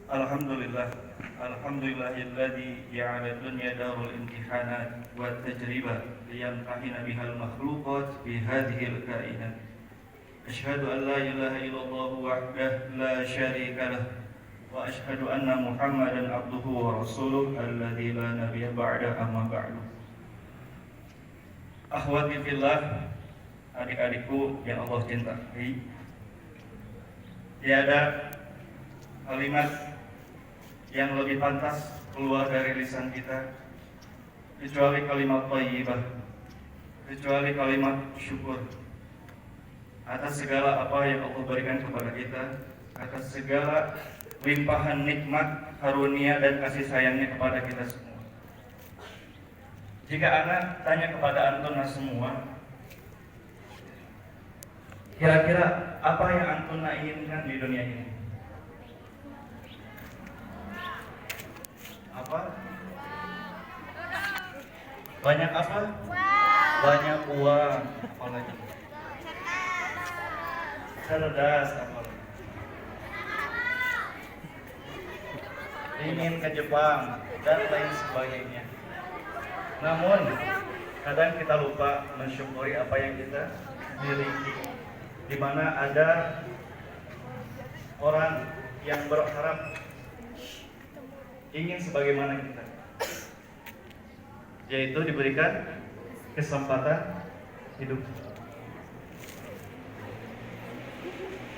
Alhamdulillah, alhamdulillahilladzi ja'ala dunya darul imtihanat wa tajribah liyamtahina bihal makhluqat bi hadhil kainat. Asyhadu an la ilaha illallah wahdahu la syarika lah wa asyhadu anna Muhammadan abduhu wa rasuluh alladzi la nabiyya ba'da amma ba'du. Akhwati fillah, adik-adikku yang Allah cintai, tiada kalimat yang lebih pantas keluar dari lisan kita kecuali kalimat thayyibah, kecuali kalimat syukur atas segala apa yang Allah berikan kepada kita, atas segala limpahan nikmat, karunia dan kasih sayangnya kepada kita semua. Jika anak tanya kepada antuna semua, kira-kira apa yang antuna inginkan di dunia ini? Apa? Banyak apa? Banyak uang. Apalagi? Cerdas. Apalagi? Ingin ke Jepang dan lain sebagainya. Namun kadang kita lupa mensyukuri apa yang kita miliki. Di mana ada orang yang berharap ingin sebagaimana kita, yaitu diberikan kesempatan hidup.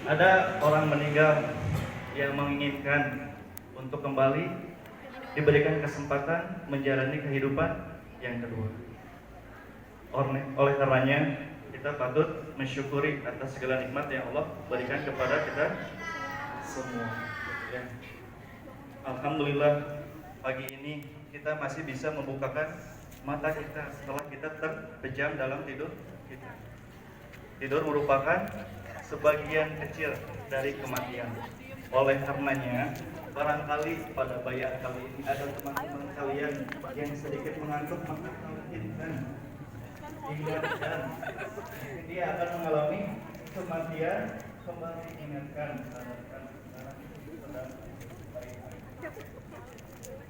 Ada orang meninggal yang menginginkan untuk kembali diberikan kesempatan menjalani kehidupan yang kedua. Oleh karenanya kita patut mensyukuri atas segala nikmat yang Allah berikan kepada kita semua. Ya. Alhamdulillah, pagi ini kita masih bisa membukakan mata kita setelah kita terpejam dalam tidur kita. Tidur merupakan sebagian kecil dari kematian. Oleh karenanya, barangkali pada bayat kali ini ada teman-teman kalian yang sedikit mengantuk, maka kalian ingatkan dia akan mengalami kematian. Kembali ingatkan, sadarkan sedang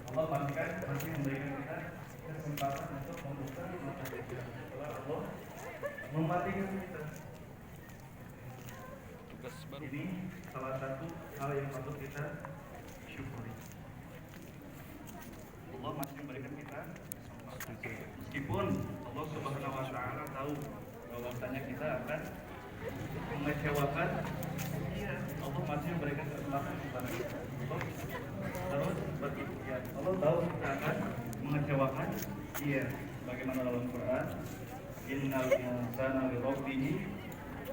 Allah masih memberikan kita kesempatan untuk membuka mata kita setelah Allah mematikan kita. Ini salah satu hal yang patut kita syukuri. Allah masih memberikan kita kesempatan, meskipun Allah Subhanahu Wa Taala tahu bahwasanya kita akan mengecewakan. Iya, Allah masih memberikan kesempatan kepada kita. Terus berikhtiar. Allah tahu kita akan mengecewakan. Iya, bagaimana dalam Quran, innal insana li rabbih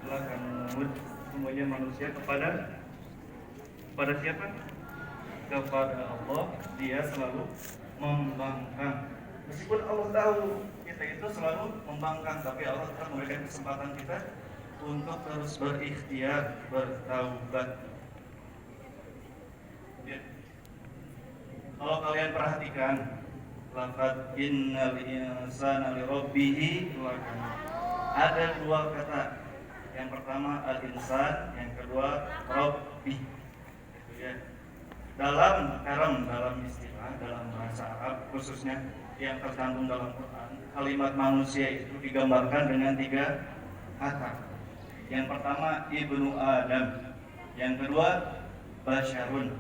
lakanut. Semuanya manusia kepada siapa? Kepada Allah. Dia selalu membangkang. Meskipun Allah tahu kita itu selalu membangkang, tapi Allah tetap memberikan kesempatan kita untuk terus berikhtiar, bertaubat. Ya. Kalau kalian perhatikan, laqad innal insana li rabbih lakanut. Ada dua kata. Yang pertama al-insan, yang kedua rabbih. Itu ya. Dalam istilah, dalam bahasa Arab khususnya yang tercantum dalam Quran, kalimat manusia itu digambarkan dengan tiga kata. Yang pertama ibnu Adam, yang kedua basyarun,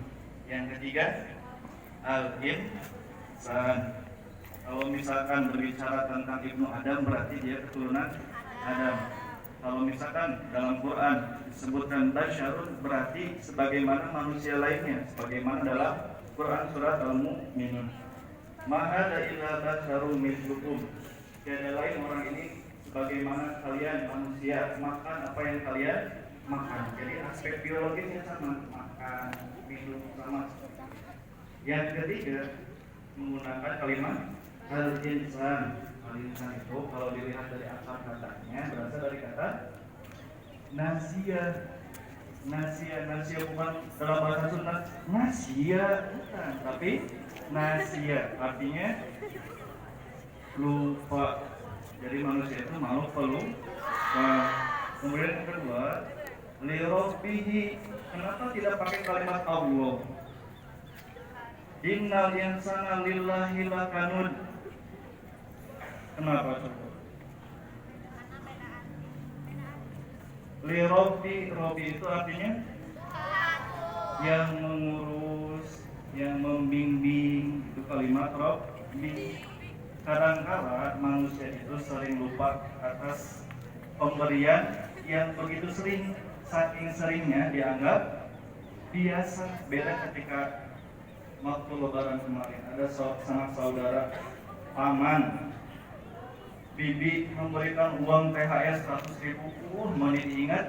yang ketiga al-insan. Kalau misalkan berbicara tentang ibnu Adam berarti dia keturunan Adam. Kalau misalkan dalam Quran disebutkan basyarun berarti sebagaimana manusia lainnya, sebagaimana dalam Quran surat Al-Mu'minun. Ma hada illa basyarun mithlukum. Tiada lain orang ini sebagaimana kalian manusia, makan apa yang kalian makan. Jadi aspek biologisnya sama, makan, minum sama. Yang ketiga menggunakan kalimat al-insan. Al-insan itu kalau dilihat dari akar katanya berasal dari kata nasia. Nasia bukan dalam bahasa Sunda nasia, bukan, tapi nasia artinya lupa. Jadi manusia itu makhluk pelupa. Kemudian yang kedua, li rabbihi. Kenapa tidak pakai kalimat Allah? Innal insana lillahi lakanud. Kenapa coba? Li Robbi itu artinya yang mengurus, yang membimbing, itu kalimat Robbi. Kadangkala manusia itu sering lupa atas pemberian yang begitu sering, saking seringnya dianggap biasa. Beda ketika waktu lebaran kemarin ada sanak saudara paman bibi memberikan uang THR 100.000, mana diingat?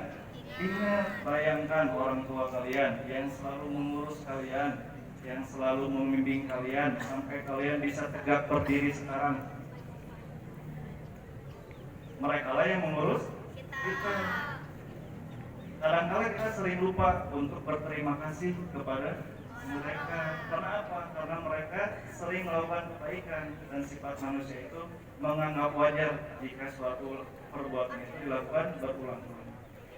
Ingat, bayangkan orang tua kalian yang selalu mengurus kalian, yang selalu membimbing kalian sampai kalian bisa tegak berdiri sekarang. Mereka lah yang mengurus kita. Kadang-kadang kita sering lupa untuk berterima kasih kepada mereka. Karena apa? Karena mereka sering melakukan kebaikan, dan sifat manusia itu menganggap wajar jika suatu perbuatan itu dilakukan berulang-ulang.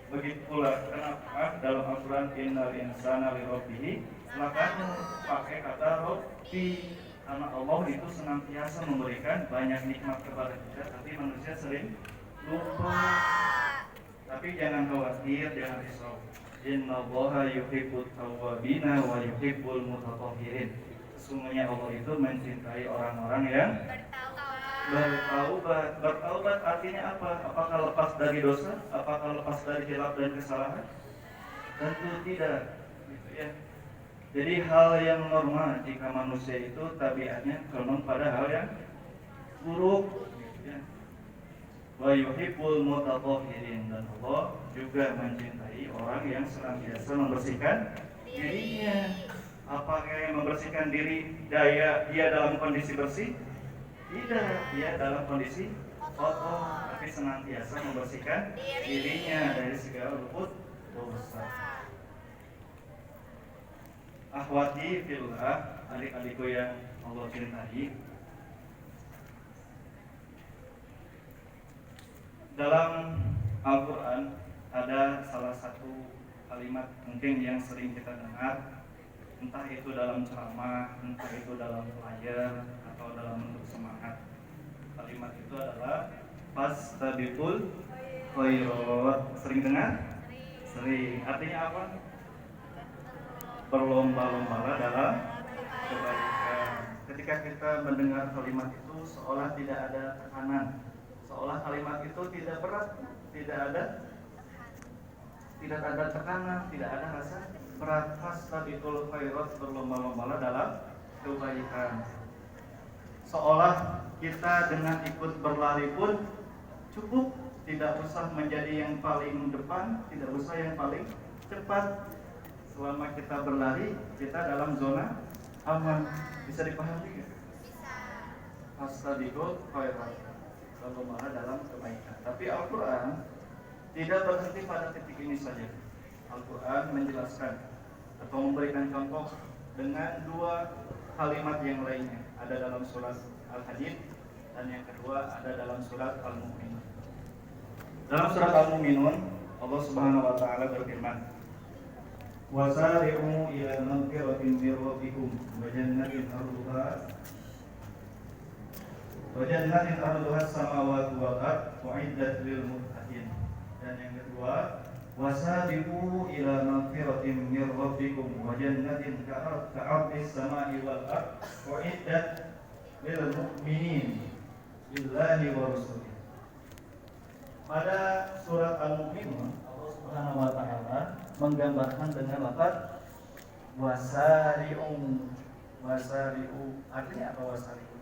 Begitu pula kenapa dalam Al-Quran innal insana li rabbih lakanud, pakai kata Robbi, karena Allah itu senantiasa memberikan banyak nikmat kepada kita, tapi manusia sering lupa. Tapi jangan khawatir, jangan risau. Innallaha yuhibbut tawwabina wa yuhibbul mutatahhirin. Sesungguhnya Allah itu mencintai orang-orang yang bertaubat. Bertaubat artinya apa? Apakah lepas dari dosa? Apakah lepas dari khilaf dan kesalahan? Tentu tidak, gitu ya. Jadi hal yang normal jika manusia itu tabiatnya condong pada hal yang buruk, gitu ya. Wa yuhibbul mutatahhirin, dan Allah juga mencintai orang yang senantiasa membersihkan dirinya. Apakah yang membersihkan diri dia dalam kondisi bersih? Tidak, dia dalam kondisi kotor, tapi senantiasa membersihkan dirinya dari segala luput dosa. Akhwati fillah, adik-adikku yang Allah cintai, dalam Al-Quran ada salah satu kalimat mungkin yang sering kita dengar, entah itu dalam ceramah, entah itu dalam pelajar, atau dalam bentuk semangat. Kalimat itu adalah fastabiqul khairat. Sering dengar? Sering. Artinya apa? Berlomba-lombalah dalam kebaikan. Ketika kita mendengar kalimat itu seolah tidak ada tekanan, seolah kalimat itu tidak berat, tidak ada tekanan, tidak ada rasa berat. Fastabiqul khairat, berlomba-lombalah dalam kebaikan. Seolah kita dengan ikut berlari pun cukup, tidak usah menjadi yang paling depan, tidak usah yang paling cepat. Selama kita berlari, kita dalam zona aman. Bisa dipahami nggak? Bisa. Fastabiqul khairat, berlombalah dalam kebaikan. Tapi Al-Quran tidak berhenti pada titik ini saja. Al-Quran menjelaskan atau memberikan contoh dengan dua kalimat yang lainnya. Ada dalam surat Al-Hadid, dan yang kedua ada dalam surat Al-Mu'minun. Dalam surat Al-Mu'minun, Allah Subhanahu wa taala berfirman, "Wasari'u ila maghfiratin min rabbikum wa jannatin arduha as-samawati wal ardh u'iddat lil muttaqin." Dan yang kedua, "Wasabiqu ila maghfiratin min rabbikum wa jannatin ka'ardhis samai wal ardh u'iddat lil mu'minin billahi wa rasulih." Pada surat Al-Mu'minun, Allah Subhanahu wa taala menggambarkan dengan lafaz wasari'u. Artinya apa wasari'u?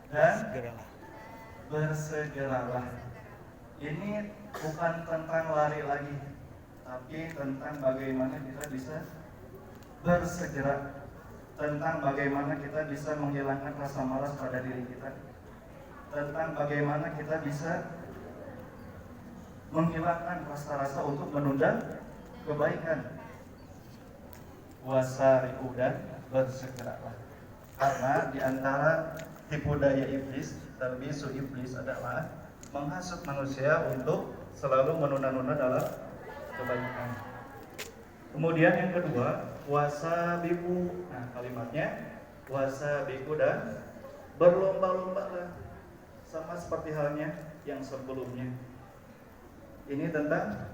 Dan bersegeralah. Ini bukan tentang lari lagi, tapi tentang bagaimana kita bisa bersegera, tentang bagaimana kita bisa menghilangkan rasa malas pada diri kita, tentang bagaimana kita bisa menghilangkan rasa-rasa untuk menunda kebaikan. Wasari'u, dan bersegeralah. Karena di antara tipu daya iblis, talbisu iblis adalah menghasut manusia untuk selalu menunda-nunda dalam kebaikan. Kemudian yang kedua, wasabiqu. Nah, kalimatnya wasabiqu dan berlomba-lomba, sama seperti halnya yang sebelumnya. Ini tentang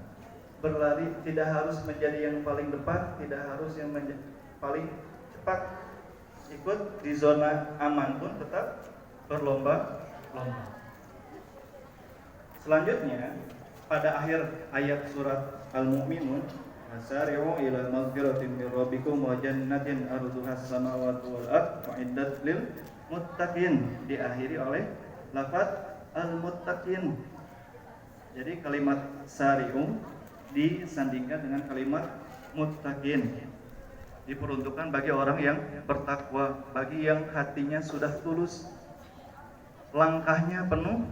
berlari, tidak harus menjadi yang paling depan, tidak harus yang paling cepat. Ikut di zona aman pun tetap berlomba-lomba. Selanjutnya pada akhir ayat surat Al-Mu'minun, "Asari'u ila maghfiratin min rabbikum wa jannatin arduhas samawati wal ardh u'iddat lil muttaqin." Diakhiri oleh lafaz al-muttaqin. Jadi kalimat sari'u disandingkan dengan kalimat muttaqin. Diperuntukkan bagi orang yang bertakwa, bagi yang hatinya sudah tulus, langkahnya penuh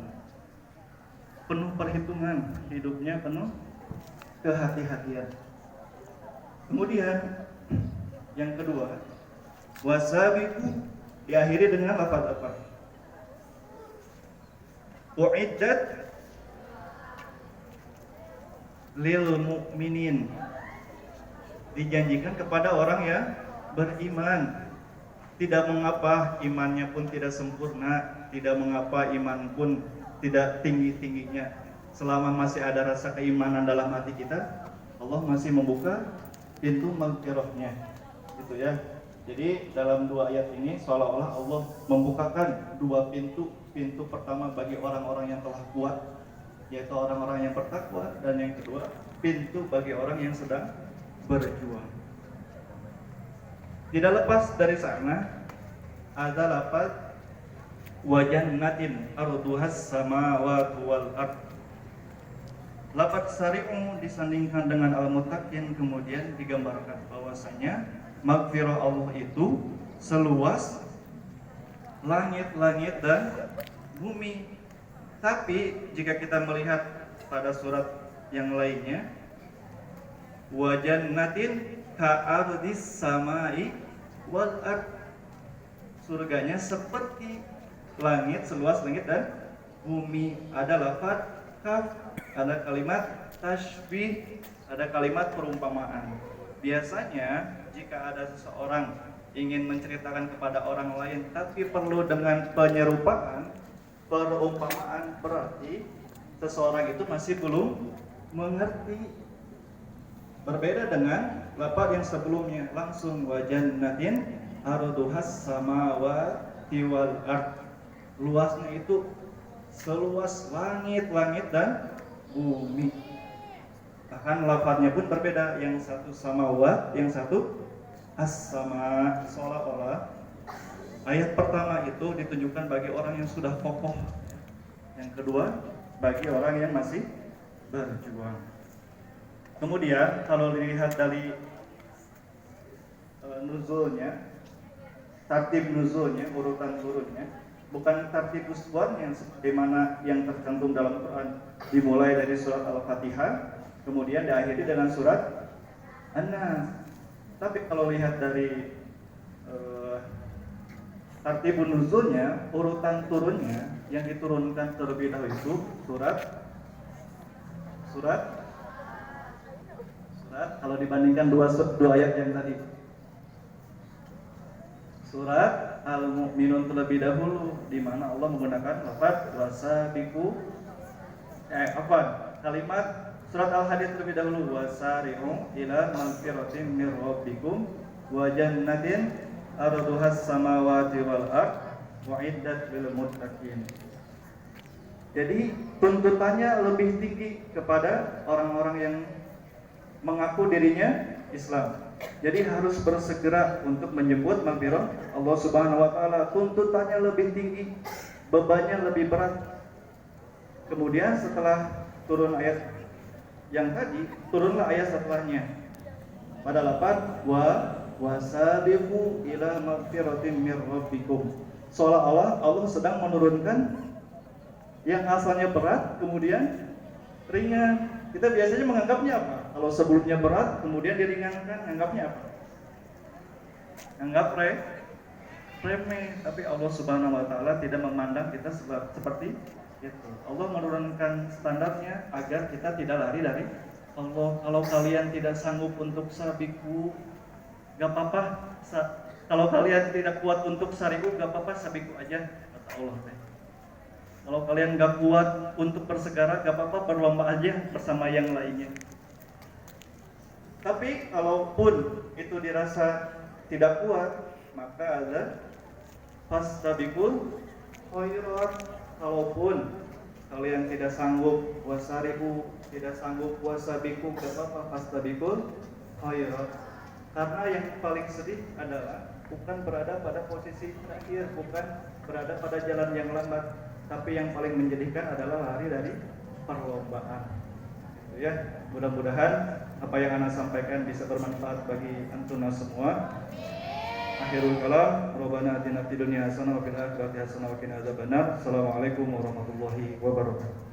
perhitungan, hidupnya penuh kehati-hatian. Kemudian yang kedua, wasabiqu diakhiri dengan lafaz apa? U'iddat lil mu'minin. Dijanjikan kepada orang yang beriman. Tidak mengapa imannya pun tidak sempurna, tidak mengapa iman pun tidak tinggi-tingginya, selama masih ada rasa keimanan dalam hati kita, Allah masih membuka pintu maghfirahnya. Gitu ya. Jadi dalam dua ayat ini seolah-olah Allah membukakan dua pintu. Pintu pertama bagi orang-orang yang telah kuat, yaitu orang-orang yang bertakwa, dan yang kedua pintu bagi orang yang sedang berjuang. Tidak lepas dari sana ada lafaz wa jannatin arduhas samawati wal ardh. Lafaz sari'u disandingkan dengan al-muttaqin, kemudian digambarkan bahwasanya maghfirah Allah itu seluas langit-langit dan bumi. Tapi jika kita melihat pada surat yang lainnya, wa jannatin ka'ardis samai wal ard. Surganya seperti langit, seluas langit dan bumi. Ada lafaz kaf, ada kalimat tashbih, ada kalimat perumpamaan. Biasanya jika ada seseorang ingin menceritakan kepada orang lain tapi perlu dengan penyerupaan, perumpamaan, berarti seseorang itu masih belum mengerti. Berbeda dengan lafaz yang sebelumnya, langsung wa jannatin arduhas samawati wal ardh. Luasnya itu seluas langit-langit dan bumi. Bahkan lafaznya pun berbeda, yang satu samawat, yang satu as-sama. Seolah-olah ayat pertama itu ditunjukkan bagi orang yang sudah kokoh, yang kedua bagi orang yang masih berjuang. Kemudian kalau dilihat dari nuzulnya, tartib nuzulnya, urutan turunnya, bukan tartib uswan yang sebagaimana yang tercantum dalam Quran, dimulai dari surat Al-Fatihah kemudian diakhiri dengan surat An-Nas. Tapi kalau lihat dari tartib nuzulnya, urutan turunnya, yang diturunkan terlebih dahulu itu surat kalau dibandingkan dua ayat yang tadi, surat Al-Mu'minun terlebih dahulu, di mana Allah menggunakan lafaz wasabiqu, kalimat surat Al-Hadid terlebih dahulu, wasari'u ila maghfiratin mir rabbikum wa jannatin arduhas samawati wal ardh u'iddat lil muttaqin. Jadi tuntutannya lebih tinggi kepada orang-orang yang mengaku dirinya Islam. Jadi harus bersegera untuk menyebut maghfirah Allah Subhanahu wa taala. Tuntutannya lebih tinggi, bebannya lebih berat. Kemudian setelah turun ayat yang tadi, turunlah ayat setelahnya pada lafaz wasabiqu ila maghfiratin mir rabbikum. Seolah-olah Allah sedang menurunkan yang asalnya berat kemudian ringan. Kita biasanya menganggapnya apa? Kalau sebelumnya berat kemudian diringankan, anggapnya apa? Anggap remeh. Tapi Allah Subhanahu wa taala tidak memandang kita seperti itu. Allah menurunkan standarnya agar kita tidak lari dari Allah, kalau kalian tidak sanggup untuk sabiku, gak apa-apa. Kalau kalian tidak kuat untuk sariku, gak apa-apa, sabiku aja, kata Allah. Kalau kalian gak kuat untuk bersegara, gak apa-apa, berlomba aja bersama yang lainnya. Tapi kalaupun itu dirasa tidak kuat, maka ada fastabiqul khairat. Kalaupun kalian tidak sanggup wasariku, tidak sanggup wasabiku, gak apa-apa, fastabiqul khairat. Karena yang paling sedih adalah bukan berada pada posisi terakhir, bukan berada pada jalan yang lambat, tapi yang paling menyedihkan adalah lari dari perlombaan. Gitu ya. Mudah-mudahan apa yang Ana sampaikan bisa bermanfaat bagi antuna semua. Akhirul kalam, Rabbana atina fid dunya hasanah wa fil akhirati hasanah wa qina adzabannar. Assalamualaikum warahmatullahi wabarakatuh.